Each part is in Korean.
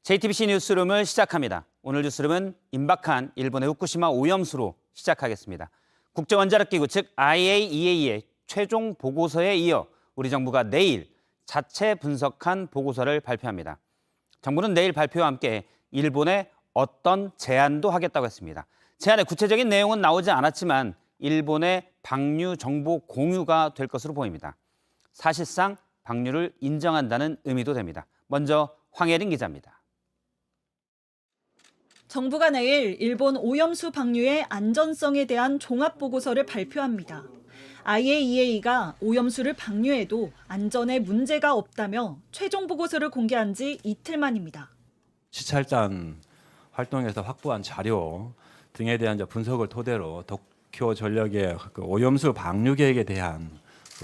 JTBC 뉴스룸을 시작합니다. 오늘 뉴스룸은 임박한 일본의 후쿠시마 오염수로 시작하겠습니다. 국제원자력기구 즉 IAEA의 최종 보고서에 이어 우리 정부가 내일 자체 분석한 보고서를 발표합니다. 정부는 내일 발표와 함께 일본에 어떤 제안도 하겠다고 했습니다. 제안의 구체적인 내용은 나오지 않았지만 일본의 방류 정보 공유가 될 것으로 보입니다. 사실상 방류를 인정한다는 의미도 됩니다. 먼저 황예린 기자입니다. 정부가 내일 일본 오염수 방류의 안전성에 대한 종합보고서를 발표합니다. IAEA가 오염수를 방류해도 안전에 문제가 없다며 최종 보고서를 공개한 지 이틀 만입니다. 시찰단 활동에서 확보한 자료 등에 대한 분석을 토대로 도쿄 전력의 오염수 방류 계획에 대한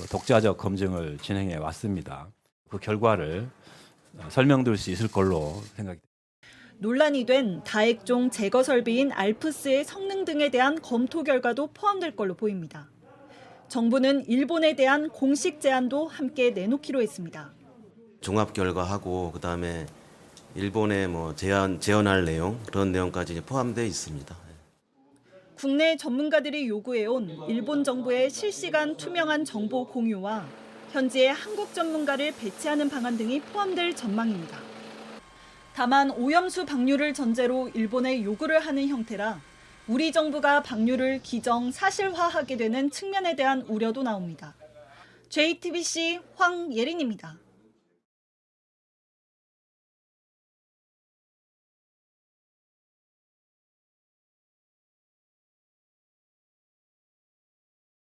독자적 검증을 진행해 왔습니다. 그 결과를 설명드릴 수 있을 걸로 생각됩니다. 논란이 된 다액종 제거 설비인 알프스의 성능 등에 대한 검토 결과도 포함될 걸로 보입니다. 정부는 일본에 대한 공식 제안도 함께 내놓기로 했습니다. 종합 결과하고 그다음에 일본에 제언할 내용 그런 내용까지 포함되어 있습니다. 국내 전문가들이 요구해온 일본 정부의 실시간 투명한 정보 공유와 현지의 한국 전문가를 배치하는 방안 등이 포함될 전망입니다. 다만 오염수 방류를 전제로 일본에 요구를 하는 형태라 우리 정부가 방류를 기정 사실화하게 되는 측면에 대한 우려도 나옵니다. JTBC 황예린입니다.